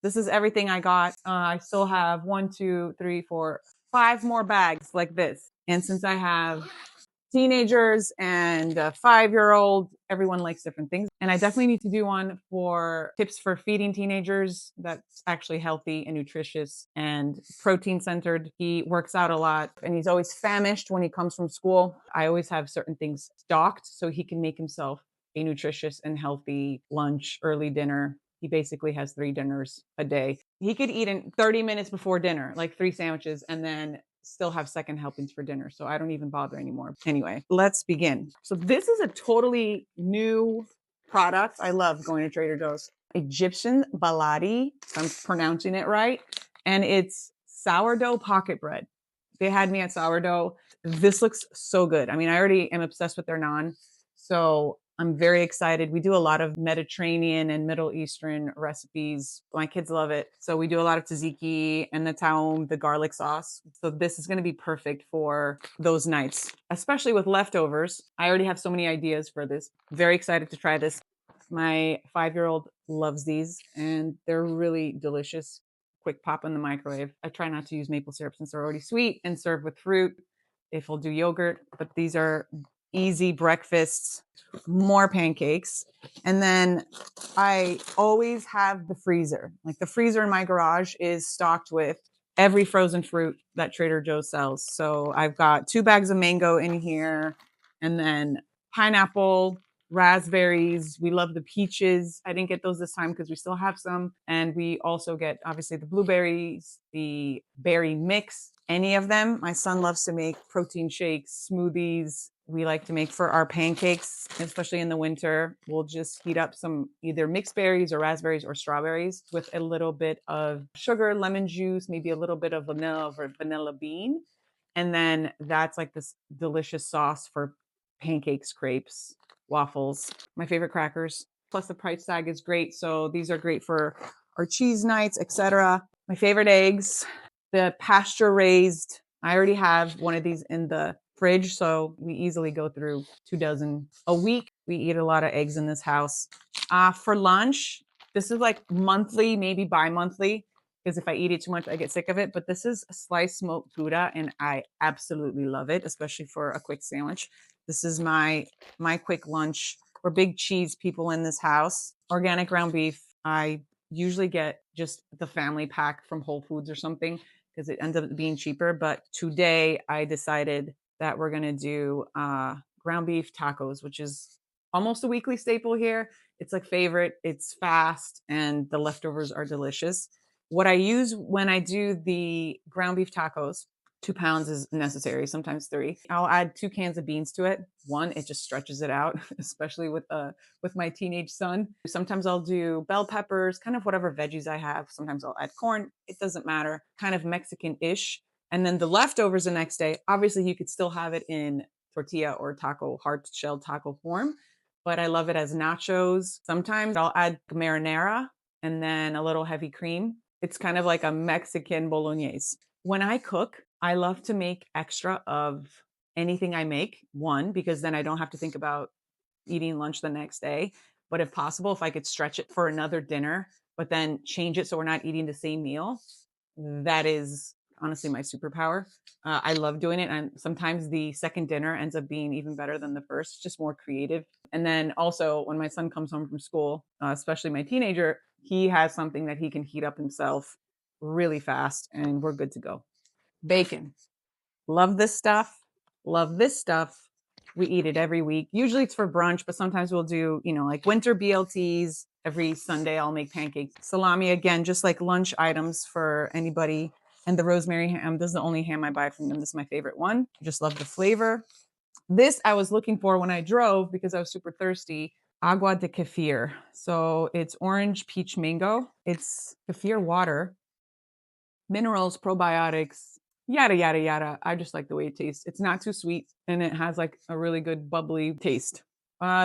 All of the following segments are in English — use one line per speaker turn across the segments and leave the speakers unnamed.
This is everything I got. I still have 1, 2, 3, 4, 5 more bags like this. And since I have teenagers and a 5-year-old, everyone likes different things. And I definitely need to do one for tips for feeding teenagers that's actually healthy and nutritious and protein centered. He works out a lot and he's always famished when he comes from school. I always have certain things stocked so he can make himself a nutritious and healthy lunch, early dinner. He basically has 3 dinners a day. He could eat in 30 minutes before dinner, like 3 sandwiches, and then still have second helpings for dinner. So I don't even bother anymore. Anyway, let's begin. So this is a totally new product. I love going to Trader Joe's. Egyptian Baladi, if I'm pronouncing it right. And it's sourdough pocket bread. They had me at sourdough. This looks so good. I mean, I already am obsessed with their naan. So I'm very excited. We do a lot of Mediterranean and Middle Eastern recipes. My kids love it. So we do a lot of tzatziki and the taum, the garlic sauce. So this is going to be perfect for those nights, especially with leftovers. I already have so many ideas for this. Very excited to try this. My 5-year-old loves these and they're really delicious. Quick pop in the microwave. I try not to use maple syrup since they're already sweet and served with fruit. If we'll do yogurt, but these are easy breakfasts, more pancakes. And then I always have the freezer. Like the freezer in my garage is stocked with every frozen fruit that Trader Joe's sells. So I've got 2 bags of mango in here and then pineapple, raspberries. We love the peaches. I didn't get those this time because we still have some. And we also get obviously the blueberries, the berry mix, any of them. My son loves to make protein shakes, smoothies. We like to make for our pancakes, especially in the winter. We'll just heat up some either mixed berries or raspberries or strawberries with a little bit of sugar, lemon juice, maybe a little bit of vanilla or vanilla bean. And then that's like this delicious sauce for pancakes, crepes, waffles, my favorite crackers. Plus the price tag is great. So these are great for our cheese nights, etc. My favorite eggs, the pasture raised. I already have one of these in the fridge, so we easily go through 2 dozen a week. We eat a lot of eggs in this house. For lunch, this is like monthly, maybe bi-monthly, because if I eat it too much, I get sick of it. But this is a sliced smoked gouda, and I absolutely love it, especially for a quick sandwich. This is my quick lunch. We're big cheese people in this house. Organic ground beef. I usually get just the family pack from Whole Foods or something because it ends up being cheaper. But today I decided that we're going to do ground beef tacos, which is almost a weekly staple here. It's like favorite. It's fast and the leftovers are delicious. What I use when I do the ground beef tacos, 2 pounds is necessary, sometimes 3. I'll add 2 cans of beans to it. 1, it just stretches it out, especially with my teenage son. Sometimes I'll do bell peppers, kind of whatever veggies I have. Sometimes I'll add corn. It doesn't matter. Kind of Mexican-ish. And then the leftovers the next day, obviously you could still have it in tortilla or taco, hard shell taco form, but I love it as nachos. Sometimes I'll add marinara and then a little heavy cream. It's kind of like a Mexican bolognese. When I cook, I love to make extra of anything I make. 1, because then I don't have to think about eating lunch the next day. But if possible, if I could stretch it for another dinner, but then change it so we're not eating the same meal, that is honestly my superpower. I love doing it. And sometimes the second dinner ends up being even better than the first, just more creative. And then also when my son comes home from school, especially my teenager, he has something that he can heat up himself really fast and we're good to go. Bacon. Love this stuff. Love this stuff. We eat it every week. Usually it's for brunch, but sometimes we'll do, like winter BLTs. Every Sunday I'll make pancakes. Salami, again, just like lunch items for anybody. And the rosemary ham, this is the only ham I buy from them. This is my favorite one. I just love the flavor. This I was looking for when I drove because I was super thirsty. Agua de kefir. So it's orange, peach, mango. It's kefir water, minerals, probiotics, yada, yada, yada. I just like the way it tastes. It's not too sweet and it has like a really good bubbly taste.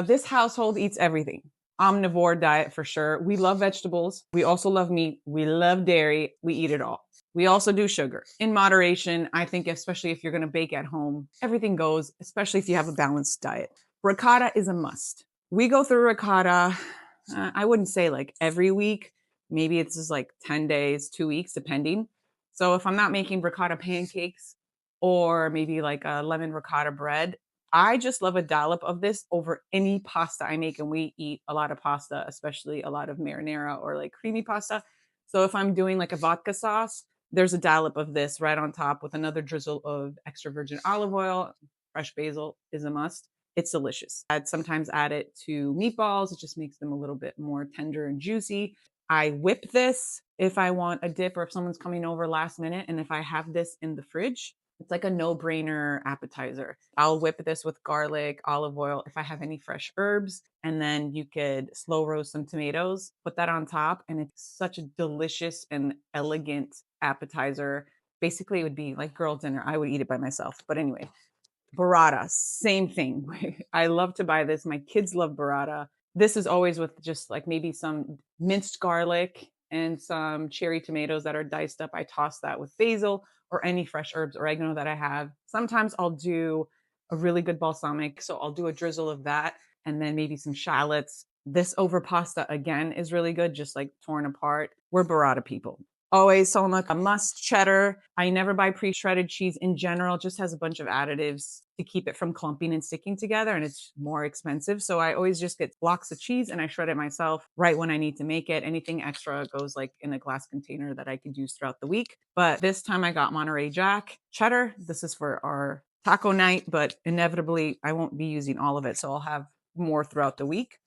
This household eats everything. Omnivore diet for sure. We love vegetables. We also love meat. We love dairy. We eat it all. We also do sugar in moderation. I think, especially if you're going to bake at home, everything goes, especially if you have a balanced diet. Ricotta is a must. We go through ricotta, I wouldn't say like every week, Maybe it's just like 10 days, 2 weeks, depending. So if I'm not making ricotta pancakes or maybe like a lemon ricotta bread, I just love a dollop of this over any pasta I make. And we eat a lot of pasta, especially a lot of marinara or like creamy pasta. So if I'm doing like a vodka sauce, there's a dollop of this right on top with another drizzle of extra virgin olive oil. Fresh basil is a must. It's delicious. I'd sometimes add it to meatballs. It just makes them a little bit more tender and juicy. I whip this if I want a dip or if someone's coming over last minute. And if I have this in the fridge, it's like a no-brainer appetizer. I'll whip this with garlic, olive oil, if I have any fresh herbs, and then you could slow roast some tomatoes, put that on top, and it's such a delicious and elegant appetizer. Basically, it would be like girl dinner. I would eat it by myself. But anyway, burrata, same thing. I love to buy this. My kids love burrata. This is always with just like maybe some minced garlic and some cherry tomatoes that are diced up. I toss that with basil or any fresh herbs, oregano that I have. Sometimes I'll do a really good balsamic. So I'll do a drizzle of that and then maybe some shallots. This over pasta again is really good, just like torn apart. We're burrata people. Always so much a must cheddar. I never buy pre-shredded cheese in general. It just has a bunch of additives to keep it from clumping and sticking together, and it's more expensive. So I always just get blocks of cheese and I shred it myself right when I need to make it. Anything extra goes like in a glass container that I could use throughout the week. But this time I got Monterey Jack cheddar. This is for our taco night, but inevitably I won't be using all of it. So I'll have more throughout the week.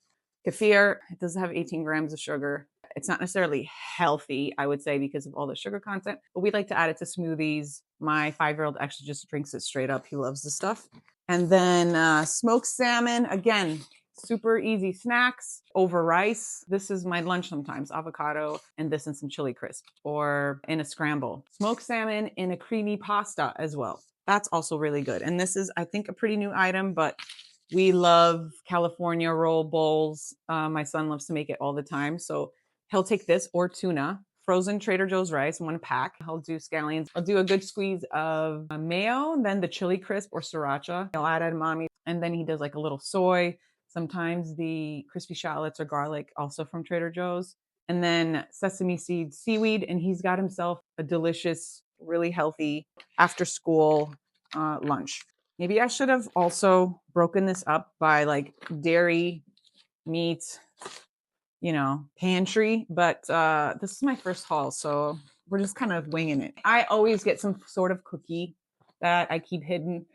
Kefir, it does have 18 grams of sugar. It's not necessarily healthy, I would say, because of all the sugar content, but we like to add it to smoothies. My 5-year-old actually just drinks it straight up. He loves the stuff. And then smoked salmon, again, super easy snacks over rice. This is my lunch sometimes, avocado and this and some chili crisp or in a scramble. Smoked salmon in a creamy pasta as well. That's also really good. And this is, I think, a pretty new item, but we love California roll bowls. My son loves to make it all the time. So he'll take this or tuna, frozen Trader Joe's rice, 1 pack. He'll do scallions. I'll do a good squeeze of mayo, then the chili crisp or sriracha. He'll add edamame, and then he does like a little soy. Sometimes the crispy shallots or garlic, also from Trader Joe's. And then sesame seeds, seaweed, and he's got himself a delicious, really healthy after school lunch. Maybe I should have also broken this up by like dairy, meat, pantry, but this is my first haul, so we're just kind of winging it. I always get some sort of cookie that I keep hidden.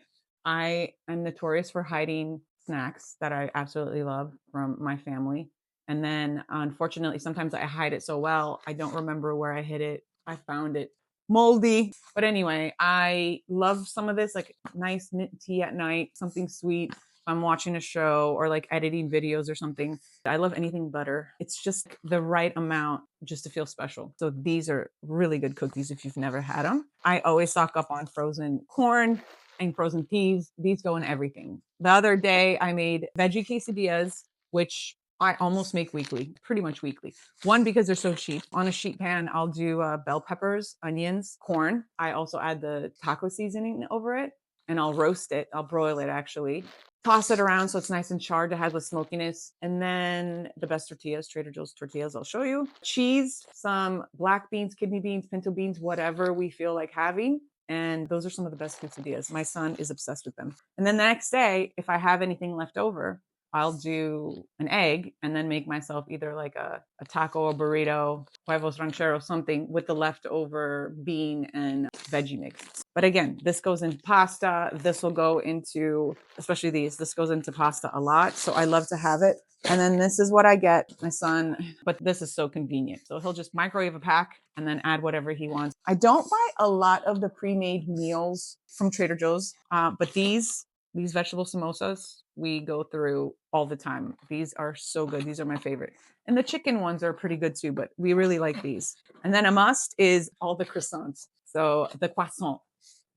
I am notorious for hiding snacks that I absolutely love from my family. And then unfortunately, sometimes I hide it so well, I don't remember where I hid it. I found it moldy. But anyway, I love some of this, like nice mint tea at night, something sweet. I'm watching a show or like editing videos or something. I love anything butter. It's just the right amount just to feel special. So these are really good cookies if you've never had them. I always stock up on frozen corn and frozen peas. These go in everything. The other day I made veggie quesadillas, which I almost make weekly, pretty much weekly. One, because they're so cheap. On a sheet pan, I'll do bell peppers, onions, corn. I also add the taco seasoning over it and I'll roast it. I'll broil it actually. Toss it around so it's nice and charred to have the smokiness. And then the best tortillas, Trader Joe's tortillas, I'll show you. Cheese, some black beans, kidney beans, pinto beans, whatever we feel like having. And those are some of the best quesadillas. My son is obsessed with them. And then the next day, if I have anything left over, I'll do an egg and then make myself either like a taco, a burrito, huevos rancheros, something with the leftover bean and veggie mix. But again, this goes into pasta. This will go into, especially these, this goes into pasta a lot. So I love to have it. And then this is what I get, my son, but this is so convenient. So he'll just microwave a pack and then add whatever he wants. I don't buy a lot of the pre-made meals from Trader Joe's, but these vegetable samosas we go through all the time. These are so good. These are my favorite. And the chicken ones are pretty good too, but we really like these. And then a must is all the croissants. So the croissant,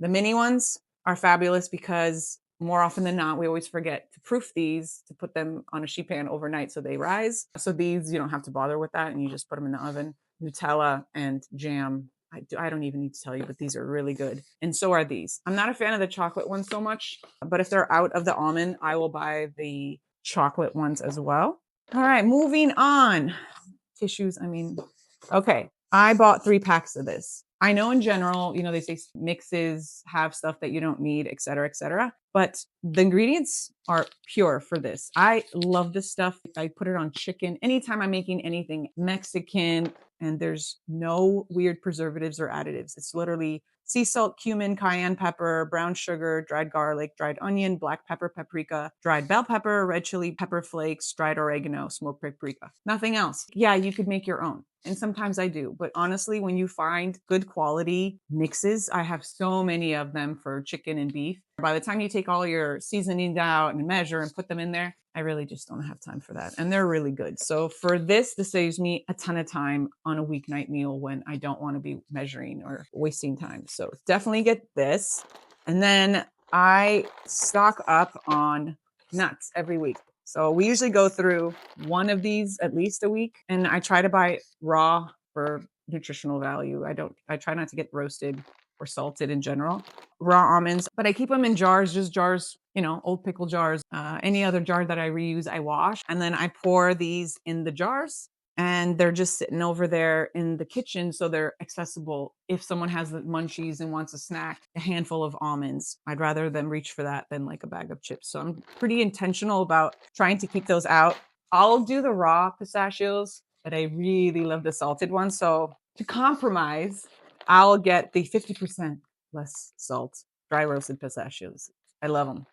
the mini ones are fabulous because more often than not, we always forget to proof these, to put them on a sheet pan overnight so they rise. So these, you don't have to bother with that and you just put them in the oven. Nutella and jam. I don't even need to tell you, but these are really good. And so are these. I'm not a fan of the chocolate ones so much, but if they're out of the almond, I will buy the chocolate ones as well. All right, moving on. Tissues, Okay, I bought 3 packs of this. I know in general, they say mixes have stuff that you don't need, et cetera, et cetera. But the ingredients are pure for this. I love this stuff. I put it on chicken anytime I'm making anything Mexican, and there's no weird preservatives or additives. It's literally sea salt, cumin, cayenne pepper, brown sugar, dried garlic, dried onion, black pepper, paprika, dried bell pepper, red chili pepper flakes, dried oregano, smoked paprika. Nothing else. Yeah, you could make your own. And sometimes I do. But honestly, when you find good quality mixes, I have so many of them for chicken and beef. By the time you take all your seasonings out and measure and put them in there, I really just don't have time for that. And they're really good. So for this saves me a ton of time on a weeknight meal when I don't want to be measuring or wasting time. So definitely get this. And then I stock up on nuts every week. So we usually go through one of these at least a week, and I try to buy raw for nutritional value. I try not to get roasted or salted in general. Raw almonds, but I keep them in jars, just jars, old pickle jars. Any other jar that I reuse, I wash. And then I pour these in the jars, and they're just sitting over there in the kitchen. So they're accessible. If someone has the munchies and wants a snack, a handful of almonds, I'd rather them reach for that than like a bag of chips. So I'm pretty intentional about trying to keep those out. I'll do the raw pistachios, but I really love the salted ones. So to compromise, I'll get the 50% less salt dry roasted pistachios. I love them.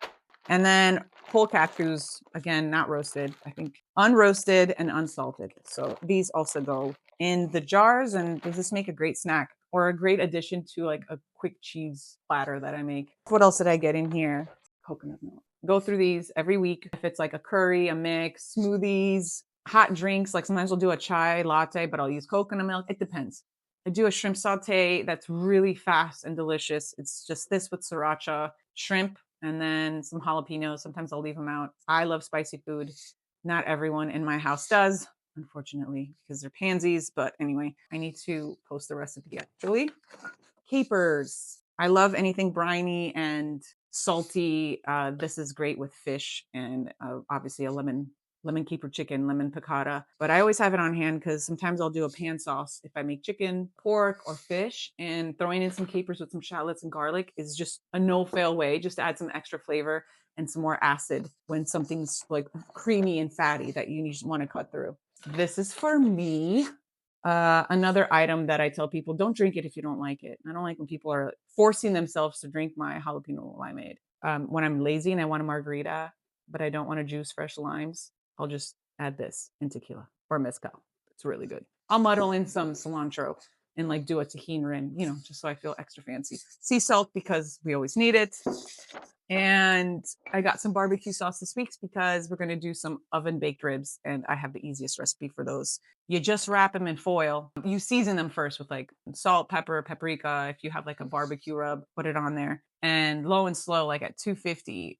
And then whole cashews, again, not roasted, I think unroasted and unsalted. So these also go in the jars. And does this make a great snack or a great addition to like a quick cheese platter that I make? What else did I get in here? Coconut milk. Go through these every week. If it's like a curry, a mix, smoothies, hot drinks, like sometimes I'll do a chai latte, but I'll use coconut milk. It depends. I do a shrimp saute that's really fast and delicious. It's just this with sriracha, shrimp, and then some jalapenos. Sometimes I'll leave them out. I love spicy food. Not everyone in my house does, unfortunately, because they're pansies. But anyway, I need to post the recipe actually. Capers. I love anything briny and salty. This is great with fish and obviously a lemon caper chicken, lemon piccata. But I always have it on hand because sometimes I'll do a pan sauce if I make chicken, pork, or fish, and throwing in some capers with some shallots and garlic is just a no-fail way just to add some extra flavor and some more acid when something's like creamy and fatty that you just want to cut through. This is for me. Another item that I tell people, don't drink it if you don't like it. I don't like when people are forcing themselves to drink my jalapeno limeade. When I'm lazy and I want a margarita, but I don't want to juice fresh limes, I'll just add this in tequila or mezcal. It's really good. I'll muddle in some cilantro and like do a tahini rim, just so I feel extra fancy. Sea salt because we always need it. And I got some barbecue sauce this week because we're going to do some oven baked ribs, and I have the easiest recipe for those. You just wrap them in foil. You season them first with like salt, pepper, paprika. If you have like a barbecue rub, put it on there, and low and slow, like at 250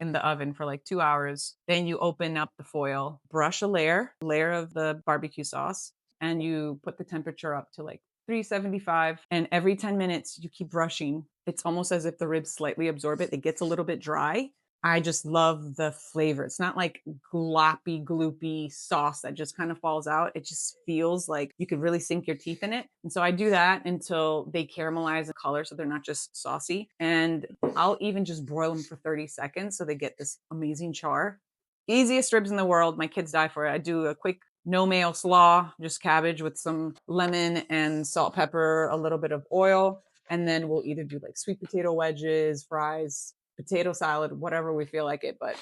in the oven for like 2 hours. Then you open up the foil, brush a layer of the barbecue sauce, and you put the temperature up to like 375. And every 10 minutes, you keep brushing. It's almost as if the ribs slightly absorb it. It gets a little bit dry. I just love the flavor. It's not like gloppy, gloopy sauce that just kind of falls out. It just feels like you could really sink your teeth in it. And so I do that until they caramelize the color so they're not just saucy. And I'll even just broil them for 30 seconds so they get this amazing char. Easiest ribs in the world. My kids die for it. I do a quick no mayo slaw, just cabbage with some lemon and salt, pepper, a little bit of oil. And then we'll either do like sweet potato wedges, fries, potato salad, whatever we feel like it. But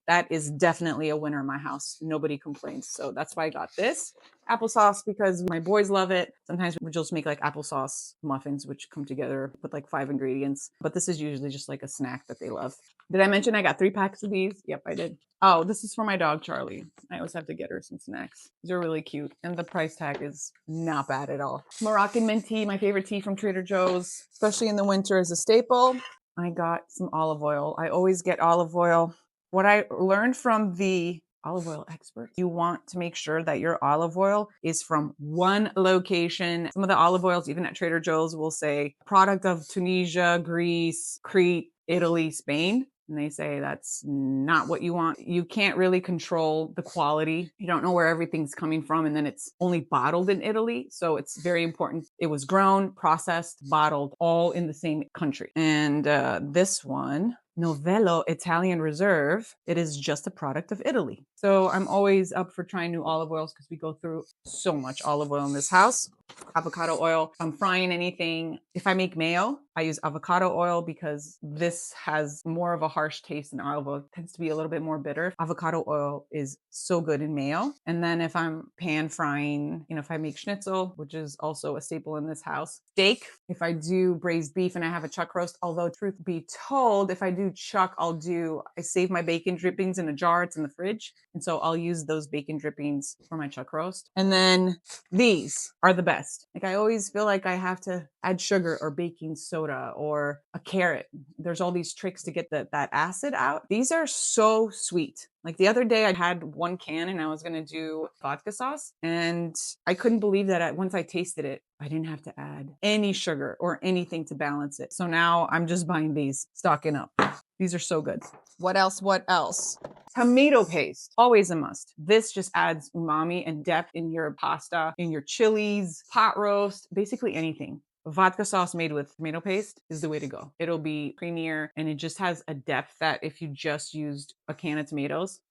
that is definitely a winner in my house. Nobody complains. So that's why I got this. Applesauce because my boys love it. Sometimes we just make like applesauce muffins, which come together with like 5 ingredients. But this is usually just like a snack that they love. Did I mention I got 3 packs of these? Yep, I did. Oh, this is for my dog, Charlie. I always have to get her some snacks. These are really cute. And the price tag is not bad at all. Moroccan mint tea, my favorite tea from Trader Joe's, especially in the winter, is a staple. I got some olive oil. I always get olive oil. What I learned from the olive oil experts, you want to make sure that your olive oil is from one location. Some of the olive oils, even at Trader Joe's, will say product of Tunisia, Greece, Crete, Italy, Spain. And they say that's not what you want. You can't really control the quality. You don't know where everything's coming from. And then it's only bottled in Italy. So it's very important. It was grown, processed, bottled, all in the same country. And this one, Novello Italian Reserve, it is just a product of Italy. So I'm always up for trying new olive oils because we go through so much olive oil in this house. Avocado oil. If I'm frying anything, if I make mayo, I use avocado oil because this has more of a harsh taste than olive oil. It tends to be a little bit more bitter. Avocado oil is so good in mayo. And then if I'm pan frying, if I make schnitzel, which is also a staple in this house, steak, if I do braised beef and I have a chuck roast, although truth be told, if I do chuck, I save my bacon drippings in a jar. It's in the fridge. And so I'll use those bacon drippings for my chuck roast. And then these are the best. Like I always feel like I have to add sugar or baking soda or a carrot. There's all these tricks to get that acid out. These are so sweet. Like the other day I had one can and I was going to do vodka sauce and I couldn't believe that once I tasted it, I didn't have to add any sugar or anything to balance it. So now I'm just buying these, stocking up. These are so good. What else? Tomato paste, always a must. This just adds umami and depth in your pasta, in your chilies, pot roast, basically anything. Vodka sauce made with tomato paste is the way to go. It'll be creamier and it just has a depth that if you just used a can of tomatoes,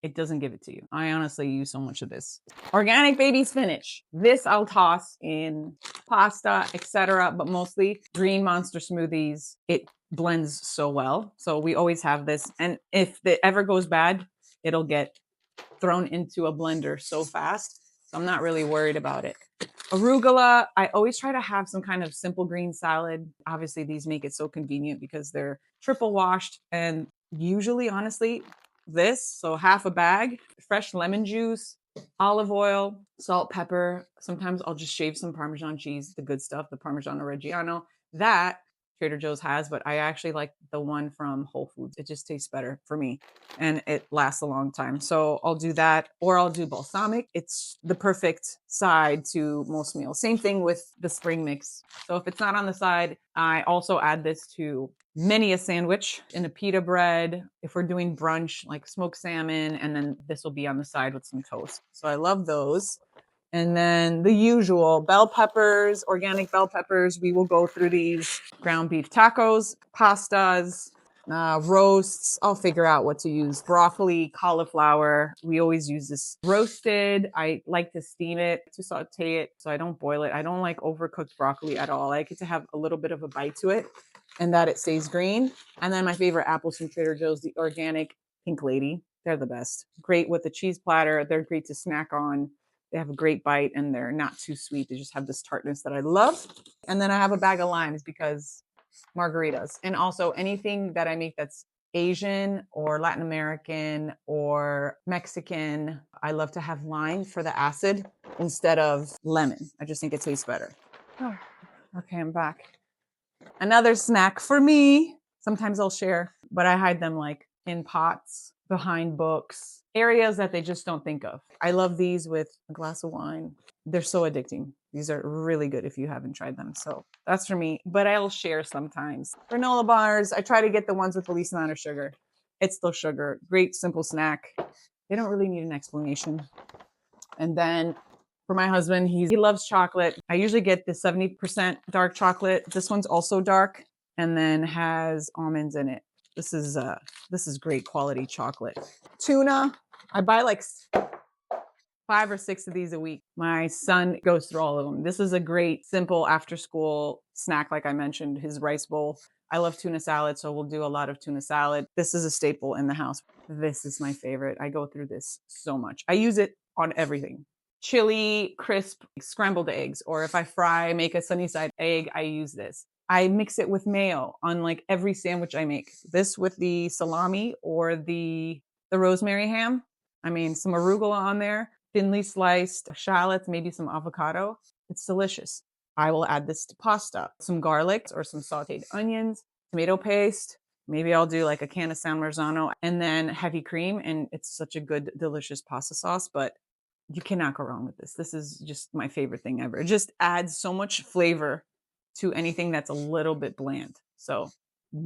it doesn't give it to you. I honestly use so much of this. Organic baby spinach. This I'll toss in pasta, etc., but mostly green monster smoothies. It blends so well. So we always have this. And if it ever goes bad, it'll get thrown into a blender so fast. So I'm not really worried about it. Arugula, I always try to have some kind of simple green salad. Obviously, these make it so convenient because they're triple washed. And usually, honestly, so half a bag, fresh lemon juice, olive oil, salt, pepper. Sometimes I'll just shave some Parmesan cheese, the good stuff, the Parmigiano Reggiano. That Trader Joe's has, but I actually like the one from Whole Foods. It just tastes better for me and it lasts a long time. So I'll do that, or I'll do balsamic. It's the perfect side to most meals. Same thing with the spring mix. So if it's not on the side, I also add this to many a sandwich in a pita bread. If we're doing brunch, like smoked salmon, and then this will be on the side with some toast. So I love those. And then the usual bell peppers, organic bell peppers. We will go through these ground beef tacos, pastas, roasts. I'll figure out what to use. Broccoli, cauliflower. We always use this roasted. I like to steam it, to saute it, so I don't boil it. I don't like overcooked broccoli at all. I like it to have a little bit of a bite to it and that it stays green. And then my favorite apples from Trader Joe's, the organic Pink Lady. They're the best. Great with a cheese platter. They're great to snack on. They have a great bite and they're not too sweet. They just have this tartness that I love. And then I have a bag of limes because margaritas. And also anything that I make that's Asian or Latin American or Mexican, I love to have lime for the acid instead of lemon. I just think it tastes better. Okay, I'm back. Another snack for me. Sometimes I'll share, but I hide them like in pots, behind books, areas that they just don't think of. I love these with a glass of wine. They're so addicting. These are really good if you haven't tried them. So that's for me, but I'll share sometimes. Granola bars, I try to get the ones with the least amount of sugar. It's still sugar. Great, simple snack. They don't really need an explanation. And then for my husband, he loves chocolate. I usually get the 70% dark chocolate. This one's also dark and then has almonds in it. This is great quality chocolate. Tuna, I buy like 5 or 6 of these a week. My son goes through all of them. This is a great, simple after school snack. Like I mentioned, his rice bowl. I love tuna salad, so we'll do a lot of tuna salad. This is a staple in the house. This is my favorite. I go through this so much. I use it on everything. Chili, crisp, scrambled eggs, or if I make a sunny side egg, I use this. I mix it with mayo on like every sandwich I make. This with the salami or the rosemary ham. I mean, some arugula on there, thinly sliced shallots, maybe some avocado. It's delicious. I will add this to pasta, some garlic or some sauteed onions, tomato paste. Maybe I'll do like a can of San Marzano and then heavy cream. And it's such a good, delicious pasta sauce, but you cannot go wrong with this. This is just my favorite thing ever. It just adds so much flavor to anything that's a little bit bland. So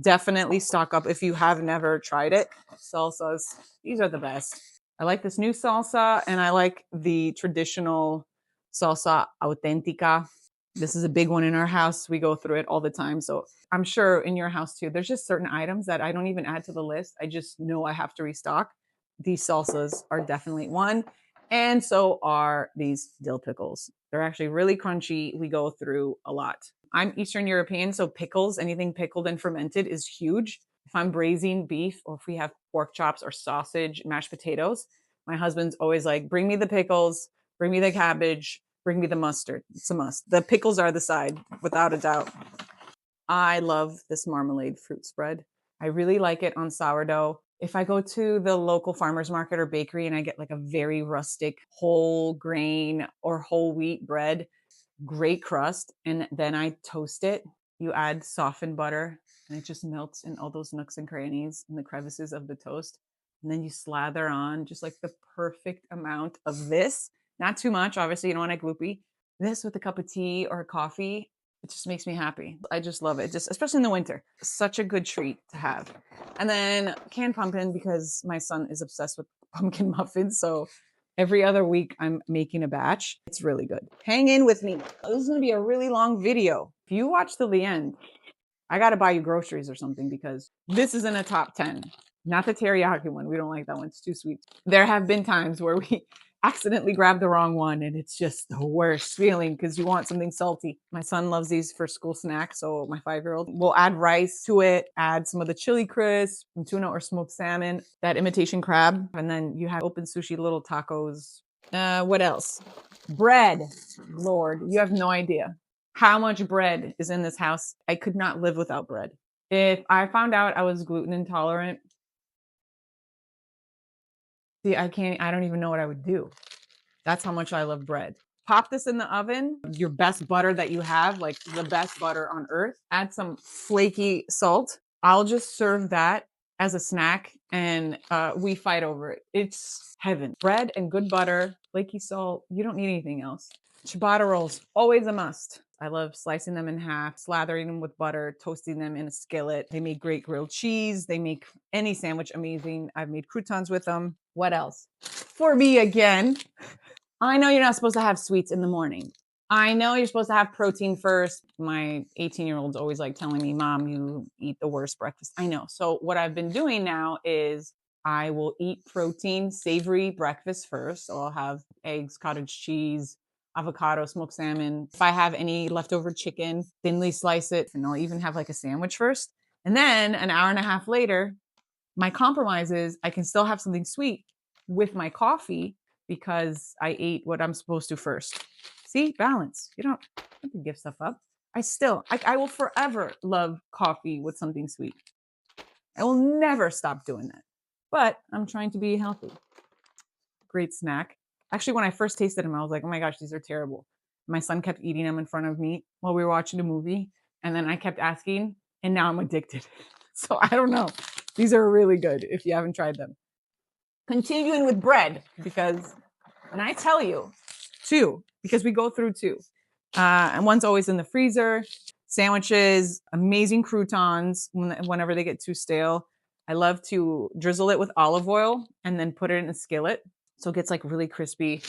Definitely stock up if you have never tried it. Salsas, these are the best. I like this new salsa and I like the traditional salsa auténtica. This is a big one in our house. We go through it all the time. So I'm sure in your house too, there's just certain items that I don't even add to the list. I just know I have to restock. These salsas are definitely one. And so are these dill pickles. They're actually really crunchy. We go through a lot. I'm Eastern European, so pickles, anything pickled and fermented is huge. If I'm braising beef or if we have pork chops or sausage, mashed potatoes, my husband's always like, bring me the pickles, bring me the cabbage, bring me the mustard. It's a must. The pickles are the side, without a doubt. I love this marmalade fruit spread. I really like it on sourdough. If I go to the local farmer's market or bakery and I get like a very rustic whole grain or whole wheat bread, great crust, and then I toast it. You add softened butter and it just melts in all those nooks and crannies and the crevices of the toast. And then you slather on just like the perfect amount of this. Not too much, obviously, you don't want to gloopy. This with a cup of tea or coffee, it just makes me happy. I just love it, just especially in the winter. Such a good treat to have. And then canned pumpkin because my son is obsessed with pumpkin muffins. So every other week, I'm making a batch. It's really good. Hang in with me. This is going to be a really long video. If you watch till the end, I got to buy you groceries or something because this is in a top 10. Not the teriyaki one. We don't like that one. It's too sweet. There have been times where we accidentally grab the wrong one and it's just the worst feeling because you want something salty. My son loves these for school snacks, so my 5-year-old will add rice to it, add some of the chili crisp, some tuna or smoked salmon, that imitation crab, and then you have open sushi little tacos. What else? Bread. Lord, you have no idea how much bread is in this house. I could not live without bread. If I found out I was gluten intolerant, see, I don't even know what I would do. That's how much I love bread. Pop this in the oven, your best butter that you have, like the best butter on earth. Add some flaky salt. I'll just serve that as a snack and we fight over it. It's heaven. Bread and good butter, flaky salt. You don't need anything else. Ciabatta rolls, always a must. I love slicing them in half, slathering them with butter, toasting them in a skillet. They make great grilled cheese. They make any sandwich amazing. I've made croutons with them. What else? For me again, I know you're not supposed to have sweets in the morning. I know you're supposed to have protein first. My 18-year-old's always like telling me, Mom, you eat the worst breakfast. I know. So what I've been doing now is I will eat protein, savory breakfast first. So I'll have eggs, cottage cheese, avocado, smoked salmon. If I have any leftover chicken, thinly slice it, and I'll even have like a sandwich first. And then an hour and a half later, my compromise is I can still have something sweet with my coffee because I ate what I'm supposed to first. See, balance. You don't have to give stuff up. I will forever love coffee with something sweet. I will never stop doing that. But I'm trying to be healthy. Great snack. Actually, when I first tasted them, I was like, oh my gosh, these are terrible. My son kept eating them in front of me while we were watching a movie. And then I kept asking, and now I'm addicted. So I don't know. These are really good if you haven't tried them. Continuing with bread, because, and I tell you, two, because we go through two. And one's always in the freezer. Sandwiches, amazing croutons whenever they get too stale. I love to drizzle it with olive oil and then put it in a skillet. So it gets like really crispy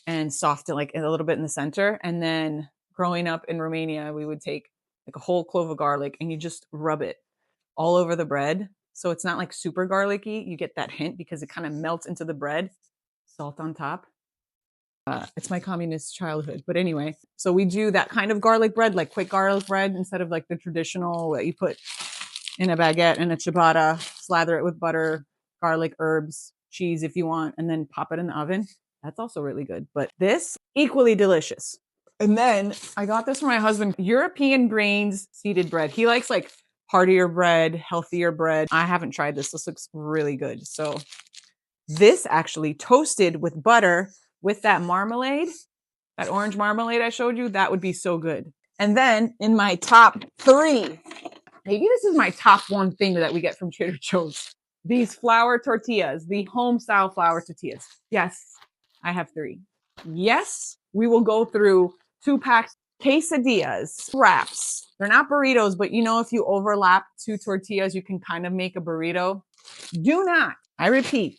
and soft, like a little bit in the center. And then growing up in Romania, we would take like a whole clove of garlic and you just rub it all over the bread. So it's not like super garlicky. You get that hint because it kind of melts into the bread. Salt on top. It's my communist childhood. But anyway, so we do that kind of garlic bread, like quick garlic bread, instead of like the traditional that you put in a baguette and a ciabatta, slather it with butter, garlic, herbs, cheese if you want, and then pop it in the oven. That's also really good. But this, equally delicious. And then I got this for my husband, European grains seeded bread. He likes like heartier bread, healthier bread. I haven't tried this. This looks really good. So this actually toasted with butter with that marmalade, that orange marmalade I showed you, that would be so good. And then in my top 3, maybe this is my top 1 thing that we get from Trader Joe's. These flour tortillas, the home style flour tortillas. Yes, I have 3. Yes, we will go through 2 packs quesadillas, wraps. They're not burritos, but you know, if you overlap two tortillas, you can kind of make a burrito. Do not, I repeat,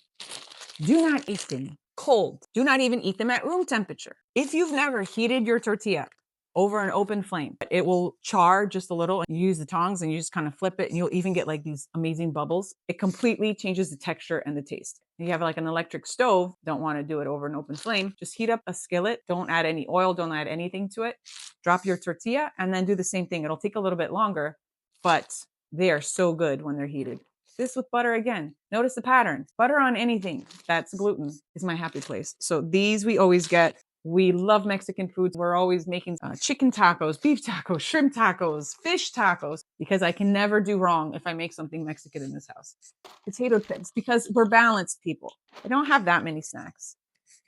do not eat them cold. Do not even eat them at room temperature. If you've never heated your tortilla over an open flame, it will char just a little, and you use the tongs and you just kind of flip it and you'll even get like these amazing bubbles. It completely changes the texture and the taste. If you have like an electric stove, don't want to do it over an open flame, just heat up a skillet. Don't add any oil, don't add anything to it. Drop your tortilla and then do the same thing. It'll take a little bit longer, but they are so good when they're heated. This with butter again. Notice the pattern. Butter on anything that's gluten is my happy place. So these we always get. We love Mexican foods. We're always making chicken tacos, beef tacos, shrimp tacos, fish tacos, because I can never do wrong if I make something Mexican in this house. Potato chips, because we're balanced people. I don't have that many snacks.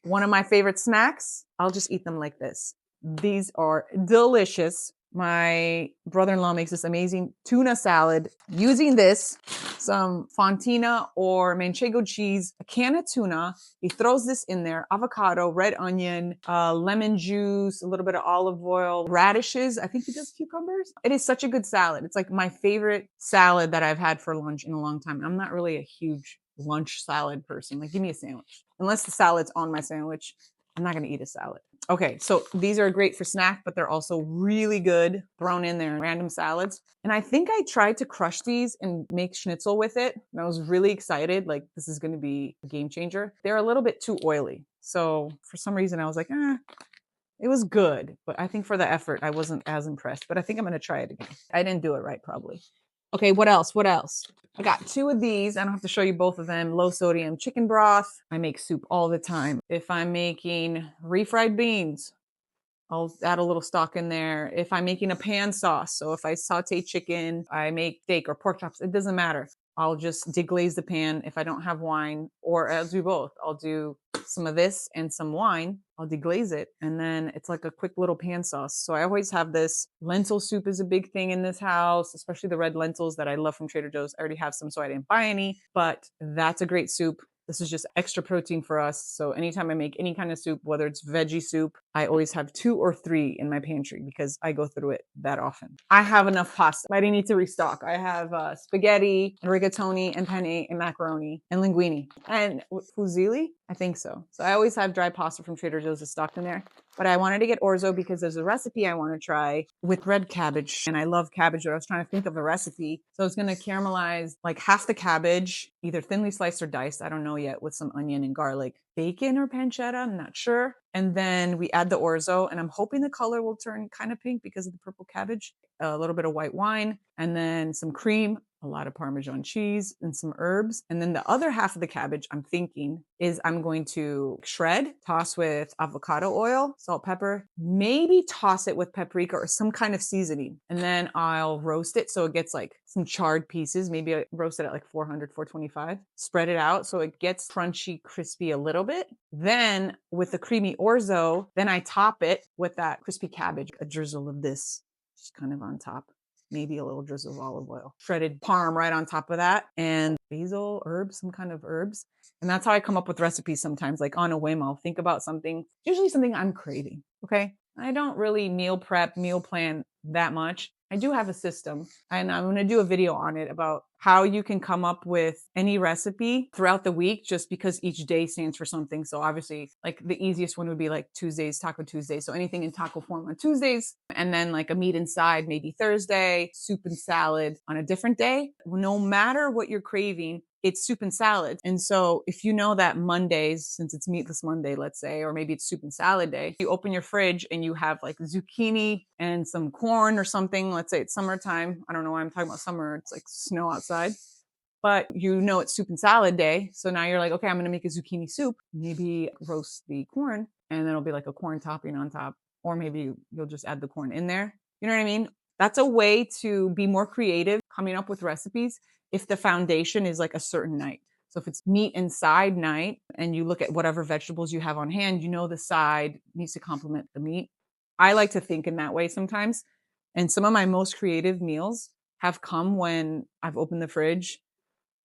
One of my favorite snacks, I'll just eat them like this. These are delicious. My brother-in-law makes this amazing tuna salad using this, some fontina or manchego cheese, a can of tuna. He throws this in there, avocado, red onion, lemon juice, a little bit of olive oil, radishes. I think he does cucumbers. It is such a good salad. It's like my favorite salad that I've had for lunch in a long time. I'm not really a huge lunch salad person. Like, give me a sandwich. Unless the salad's on my sandwich, I'm not going to eat a salad. Okay, so these are great for snack, but they're also really good thrown in there in random salads. And I think I tried to crush these and make schnitzel with it. And I was really excited, like this is going to be a game changer. They're a little bit too oily. So for some reason I was like, it was good. But I think for the effort, I wasn't as impressed. But I think I'm going to try it again. I didn't do it right, probably. Okay, what else? What else? I got two of these. I don't have to show you both of them. Low sodium chicken broth. I make soup all the time. If I'm making refried beans, I'll add a little stock in there. If I'm making a pan sauce, so if I saute chicken, I make steak or pork chops, it doesn't matter. I'll just deglaze the pan if I don't have wine, or I'll do both. I'll do some of this and some wine. I'll deglaze it, and then it's like a quick little pan sauce. So I always have this. Lentil soup is a big thing in this house, especially the red lentils that I love from Trader Joe's. I already have some, so I didn't buy any, but that's a great soup. This is just extra protein for us. So anytime I make any kind of soup, whether it's veggie soup, I always have 2 or 3 in my pantry because I go through it that often. I have enough pasta. I didn't need to restock. I have spaghetti, rigatoni, and penne, and macaroni, and linguine. And fusilli? I think so. So I always have dry pasta from Trader Joe's stocked in there. But I wanted to get orzo because there's a recipe I want to try with red cabbage. And I love cabbage, but I was trying to think of a recipe. So I was going to caramelize like half the cabbage, either thinly sliced or diced. I don't know yet, with some onion and garlic. Bacon or pancetta, I'm not sure. And then we add the orzo, and I'm hoping the color will turn kind of pink because of the purple cabbage. A little bit of white wine, and then some cream, a lot of Parmesan cheese, and some herbs. And then the other half of the cabbage, I'm thinking, is I'm going to shred, toss with avocado oil, salt, pepper, maybe toss it with paprika or some kind of seasoning. And then I'll roast it so it gets like some charred pieces. Maybe I roast it at like 400, 425. Spread it out so it gets crunchy, crispy a little bit. Then with the creamy orzo, then I top it with that crispy cabbage, a drizzle of this just kind of on top. Maybe a little drizzle of olive oil, shredded parm right on top of that, and basil, herbs, some kind of herbs. And that's how I come up with recipes sometimes, like on a whim. I'll think about something, usually something I'm craving. Okay. I don't really meal prep, meal plan that much. I do have a system, and I'm going to do a video on it about how you can come up with any recipe throughout the week just because each day stands for something. So obviously, like the easiest one would be like Tuesdays, Taco Tuesday. So anything in taco form on Tuesdays, and then like a meat inside maybe Thursday, soup and salad on a different day. No matter what you're craving, it's soup and salad. And so if you know that Mondays, since it's meatless Monday, let's say, or maybe it's soup and salad day, you open your fridge and you have like zucchini and some corn or something. Let's say it's summertime. I don't know why I'm talking about summer. It's like snow outside. But you know it's soup and salad day. So now you're like, okay, I'm going to make a zucchini soup. Maybe roast the corn, and then it'll be like a corn topping on top. Or maybe you'll just add the corn in there. You know what I mean? That's a way to be more creative coming up with recipes if the foundation is like a certain night. So if it's meat and side night and you look at whatever vegetables you have on hand, you know the side needs to complement the meat. I like to think in that way sometimes. And some of my most creative meals have come when I've opened the fridge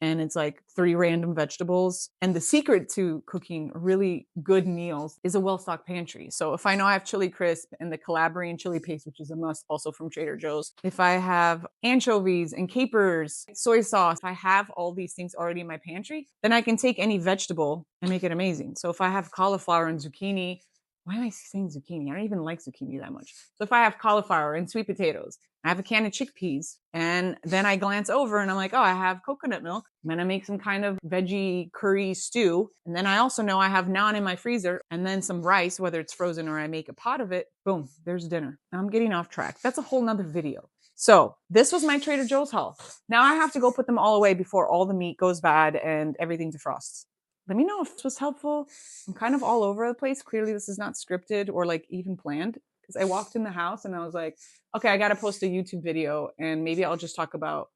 and it's like 3 random vegetables. And the secret to cooking really good meals is a well-stocked pantry. So if I know I have chili crisp and the Calabrian chili paste, which is a must also from Trader Joe's, if I have anchovies and capers, soy sauce, if I have all these things already in my pantry, then I can take any vegetable and make it amazing. So if I have cauliflower and zucchini, why am I saying zucchini? I don't even like zucchini that much. So if I have cauliflower and sweet potatoes, I have a can of chickpeas, and then I glance over and I'm like, oh, I have coconut milk. I'm gonna make some kind of veggie curry stew. And then I also know I have naan in my freezer and then some rice, whether it's frozen or I make a pot of it. Boom, there's dinner. I'm getting off track. That's a whole nother video. So this was my Trader Joe's haul. Now I have to go put them all away before all the meat goes bad and everything defrosts. Let me know if this was helpful. I'm kind of all over the place. Clearly this is not scripted or like even planned, because I walked in the house and I was like, okay, I got to post a YouTube video and maybe I'll just talk about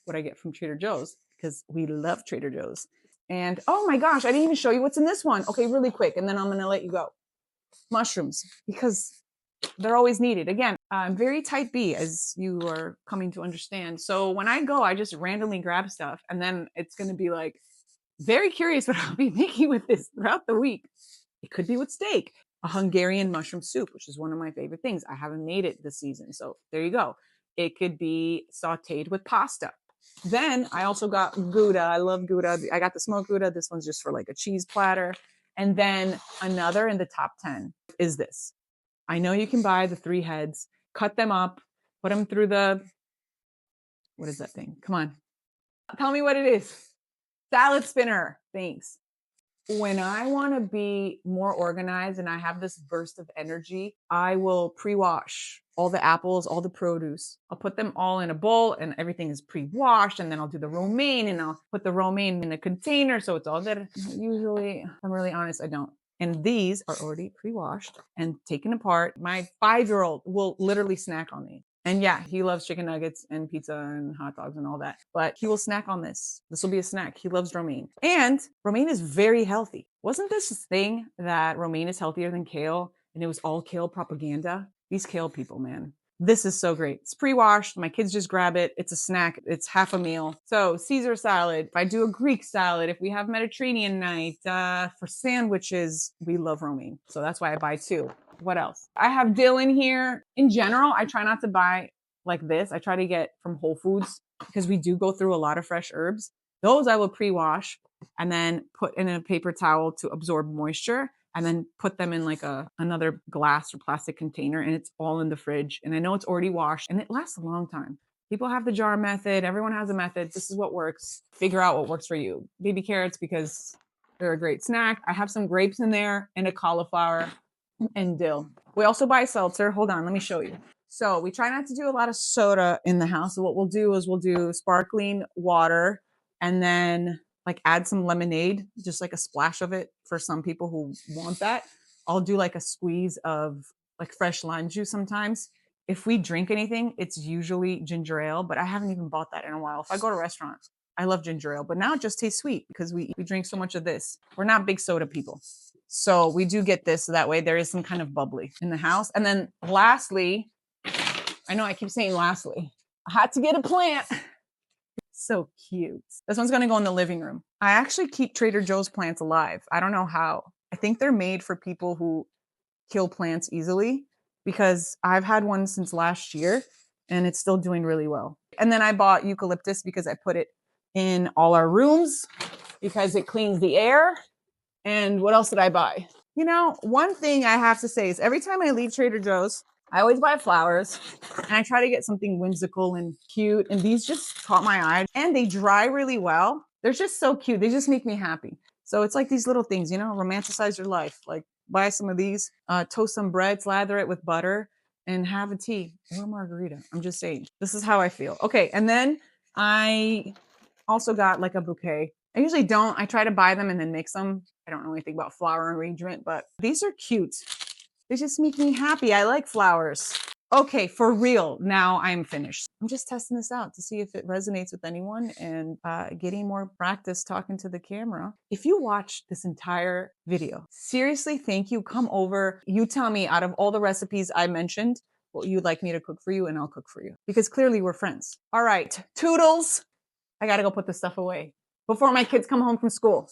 what I get from Trader Joe's, because we love Trader Joe's. And oh my gosh, I didn't even show you what's in this one. Okay, really quick. And then I'm going to let you go. Mushrooms, because they're always needed. Again, I'm very type B, as you are coming to understand. So when I go, I just randomly grab stuff, and then it's going to be like, very curious what I'll be making with this throughout the week. It could be with steak, a Hungarian mushroom soup, which is one of my favorite things. I haven't made it this season, so there you go. It could be sauteed with pasta. Then I also got gouda. I love gouda. I got the smoked gouda. This one's just for like a cheese platter. And then another in the top 10 is this. I know you can buy the 3 heads, cut them up, put them through the, what is that thing? Come on. Tell me what it is. Salad spinner. Thanks. When I want to be more organized and I have this burst of energy, I will pre-wash all the apples, all the produce. I'll put them all in a bowl and everything is pre-washed, and then I'll do the romaine and I'll put the romaine in a container so it's all there. Usually, if I'm really honest, I don't. And these are already pre-washed and taken apart. My 5-year-old will literally snack on these. And yeah, he loves chicken nuggets and pizza and hot dogs and all that, but he will snack on this. This will be a snack. He loves romaine. And romaine is very healthy. Wasn't this thing that romaine is healthier than kale and it was all kale propaganda? These kale people, man. This is so great. It's pre-washed. My kids just grab it. It's a snack. It's half a meal. So Caesar salad. If I do a Greek salad, if we have Mediterranean night, for sandwiches, we love romaine. So that's why I buy 2. What else? I have dill in here. In general, I try not to buy like this. I try to get from Whole Foods because we do go through a lot of fresh herbs. Those I will pre-wash and then put in a paper towel to absorb moisture, and then put them in like another glass or plastic container, and it's all in the fridge. And I know it's already washed and it lasts a long time. People have the jar method. Everyone has a method. This is what works. Figure out what works for you. Baby carrots, because they're a great snack. I have some grapes in there and a cauliflower and dill. We also buy seltzer. Hold on, let me show you. So we try not to do a lot of soda in the house. So what we'll do is we'll do sparkling water and then like add some lemonade, just like a splash of it for some people who want that. I'll do like a squeeze of like fresh lime juice sometimes. If we drink anything, it's usually ginger ale, but I haven't even bought that in a while. If I go to restaurants, I love ginger ale, but now it just tastes sweet because we drink so much of this. We're not big soda people. So we do get this so that way there is some kind of bubbly in the house. And then lastly, I know I keep saying lastly, I had to get a plant. So cute. This one's going to go in the living room. I actually keep Trader Joe's plants alive. I don't know how. I think they're made for people who kill plants easily, because I've had one since last year and it's still doing really well. And then I bought eucalyptus because I put it in all our rooms because it cleans the air. And what else did I buy? You know, one thing I have to say is every time I leave Trader Joe's, I always buy flowers and I try to get something whimsical and cute. And these just caught my eye and they dry really well. They're just so cute. They just make me happy. So it's like these little things, you know, romanticize your life. Like buy some of these, toast some bread, slather it with butter and have a tea or a margarita. I'm just saying, this is how I feel. Okay. And then I also got like a bouquet. I usually don't. I try to buy them and then mix them. I don't know anything about flower arrangement, but these are cute. They just make me happy. I like flowers. Okay, for real. Now I'm finished. I'm just testing this out to see if it resonates with anyone and getting more practice talking to the camera. If you watched this entire video, seriously, thank you. Come over. You tell me out of all the recipes I mentioned, what you'd like me to cook for you, and I'll cook for you. Because clearly we're friends. All right, toodles. I gotta go put this stuff away. before my kids come home from school.